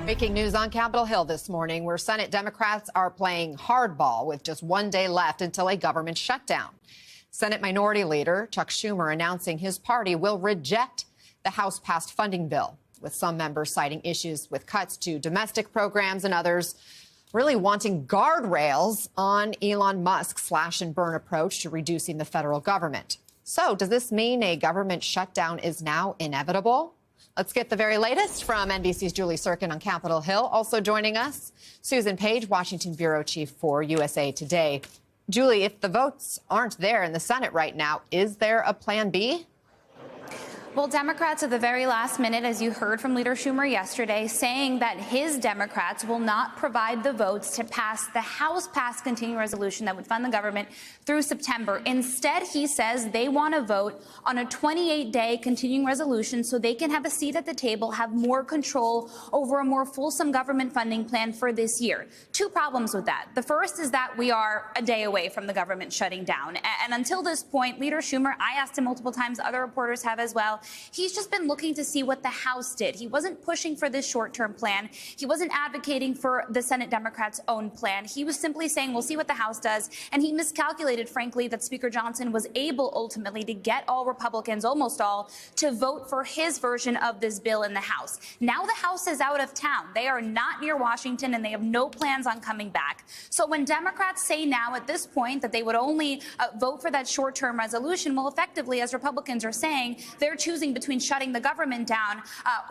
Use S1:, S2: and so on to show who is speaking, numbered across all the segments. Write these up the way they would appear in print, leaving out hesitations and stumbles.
S1: Breaking news on Capitol Hill this morning, where Senate Democrats are playing hardball with just one day left until a government shutdown. Senate Minority Leader Chuck Schumer announcing his party will reject the House-passed funding bill, with some members citing issues with cuts to domestic programs and others really wanting guardrails on Elon Musk's slash-and-burn approach to reducing the federal government. So does this mean a government shutdown is now inevitable? Let's get the very latest from NBC's Julie Surkin on Capitol Hill. Also joining us, Susan Page, Washington Bureau Chief for USA Today. Julie, if the votes aren't there in the Senate right now, is there a plan B?
S2: Well, Democrats at the very last minute, as you heard from Leader Schumer yesterday, saying that his Democrats will not provide the votes to pass the House-passed continuing resolution that would fund the government through September. Instead, he says they want to vote on a 28-day continuing resolution so they can have a seat at the table, have more control over a more fulsome government funding plan for this year. Two problems with that. The first is that we are a day away from the government shutting down. And until this point, Leader Schumer, I asked him multiple times, other reporters have as well, he's just been looking to see what the House did. He wasn't pushing for this short-term plan. He wasn't advocating for the Senate Democrats' own plan. He was simply saying, we'll see what the House does. And he miscalculated, frankly, that Speaker Johnson was able ultimately to get all Republicans, almost all, to vote for his version of this bill in the House. Now the House is out of town. They are not near Washington, and they have no plans on coming back. So when Democrats say now at this point that they would only vote for that short-term resolution, well, effectively, as Republicans are saying, they're choosing between shutting the government down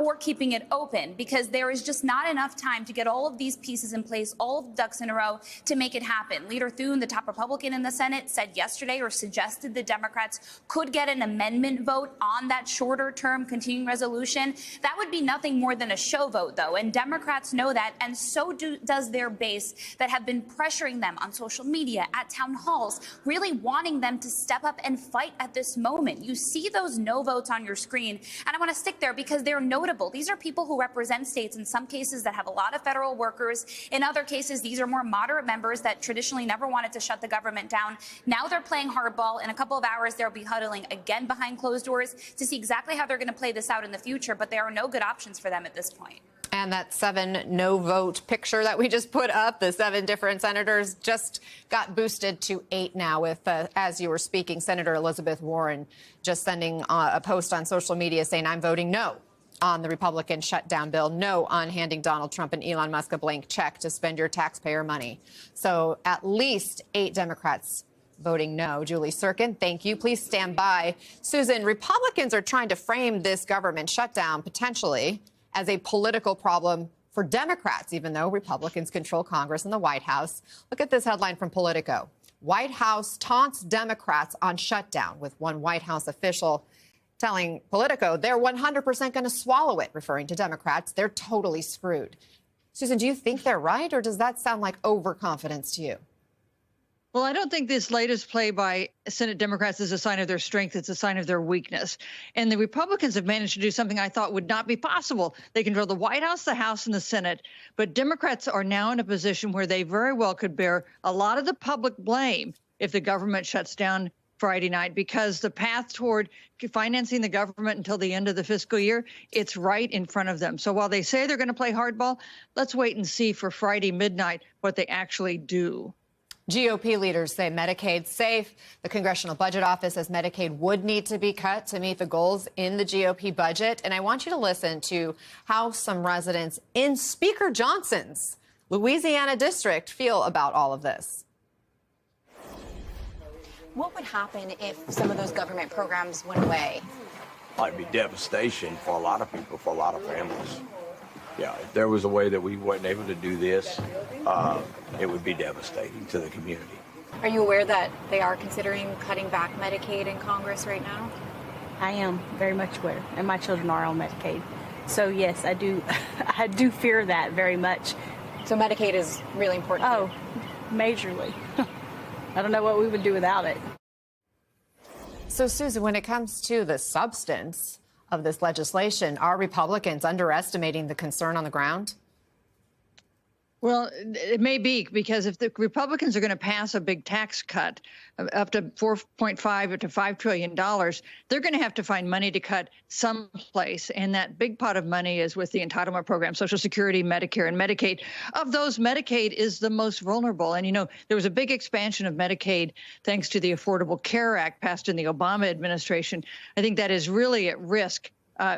S2: or keeping it open, because there is just not enough time to get all of these pieces in place, all of the ducks in a row to make it happen. Leader Thune, the top Republican in the Senate, said yesterday or suggested the Democrats could get an amendment vote on that shorter term continuing resolution. That would be nothing more than a show vote, though, and Democrats know that, and so does their base that have been pressuring them on social media, at town halls, really wanting them to step up and fight at this moment. You see those no votes on your screen, and I want to stick there because they're notable. These are people who represent states in some cases that have a lot of federal workers. In other cases, these are more moderate members that traditionally never wanted to shut the government down. Now they're playing hardball. In a couple of hours, they'll be huddling again behind closed doors to see exactly how they're going to play this out in the future, but there are no good options for them at this point.
S1: And that 7 no-vote picture that we just put up, the 7 different senators, just got boosted to 8 now with, as you were speaking, Senator Elizabeth Warren just sending a post on social media saying, I'm voting no on the Republican shutdown bill, no on handing Donald Trump and Elon Musk a blank check to spend your taxpayer money. So at least 8 Democrats voting no. Julie Surkin, thank you. Please stand by. Susan, Republicans are trying to frame this government shutdown potentially as a political problem for Democrats, even though Republicans control Congress and the White House. Look at this headline from Politico. White House taunts Democrats on shutdown, with one White House official telling Politico they're 100% going to swallow it, referring to Democrats. They're totally screwed. Susan, do you think they're right, or does that sound like overconfidence to you?
S3: Well, I don't think this latest play by Senate Democrats is a sign of their strength. It's a sign of their weakness. And the Republicans have managed to do something I thought would not be possible. They control the White House, the House, and the Senate. But Democrats are now in a position where they very well could bear a lot of the public blame if the government shuts down Friday night, because the path toward financing the government until the end of the fiscal year, it's right in front of them. So while they say they're going to play hardball, let's wait and see for Friday midnight what they actually do.
S1: GOP leaders say Medicaid's safe. The Congressional Budget Office says Medicaid would need to be cut to meet the goals in the GOP budget. And I want you to listen to how some residents in Speaker Johnson's Louisiana district feel about all of this.
S4: What would happen if some of those government programs went away?
S5: It'd be devastation for a lot of people, for a lot of families. Yeah, if there was a way that we weren't able to do this, it would be devastating to the community.
S4: Are you aware that they are considering cutting back Medicaid in Congress right now?
S6: I am very much aware, and my children are on Medicaid. So yes, I do. I do fear that very much.
S4: So Medicaid is really important.
S6: Oh, majorly. I don't know what we would do without it.
S1: So, Susan, when it comes to the substance of this legislation, are Republicans underestimating the concern on the ground?
S3: Well, it may be, because if the Republicans are going to pass a big tax cut up to $4.5 to $5 trillion, they're going to have to find money to cut someplace. And that big pot of money is with the entitlement program, Social Security, Medicare, and Medicaid. Of those, Medicaid is the most vulnerable. And, you know, there was a big expansion of Medicaid thanks to the Affordable Care Act passed in the Obama administration. I think that is really at risk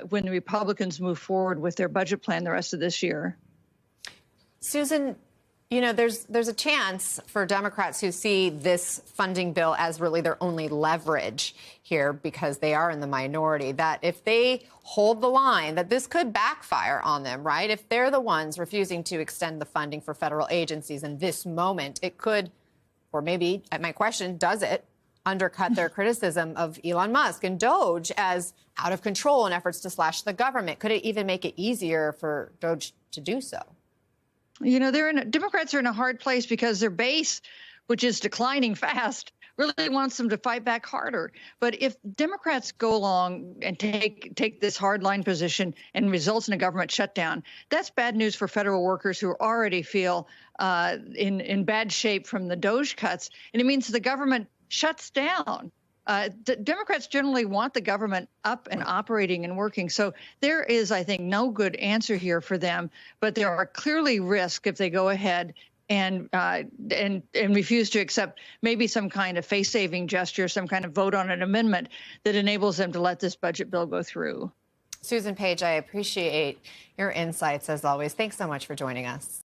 S3: when the Republicans move forward with their budget plan the rest of this year.
S1: Susan, you know, there's a chance for Democrats who see this funding bill as really their only leverage here, because they are in the minority, that if they hold the line, that this could backfire on them, right? If they're the ones refusing to extend the funding for federal agencies in this moment, it could, or maybe, at my question, does it undercut their criticism of Elon Musk and Doge as out of control in efforts to slash the government? Could it even make it easier for Doge to do so?
S3: You know, Democrats are in a hard place because their base, which is declining fast, really wants them to fight back harder. But if Democrats go along and take this hardline position and results in a government shutdown, that's bad news for federal workers who already feel in bad shape from the Doge cuts. And it means the government shuts down. Democrats generally want the government up and operating and working. So there is, I think, no good answer here for them. But there are clearly risks if they go ahead and refuse to accept maybe some kind of face-saving gesture, some kind of vote on an amendment that enables them to let this budget bill go through.
S1: Susan Page, I appreciate your insights as always. Thanks so much for joining us.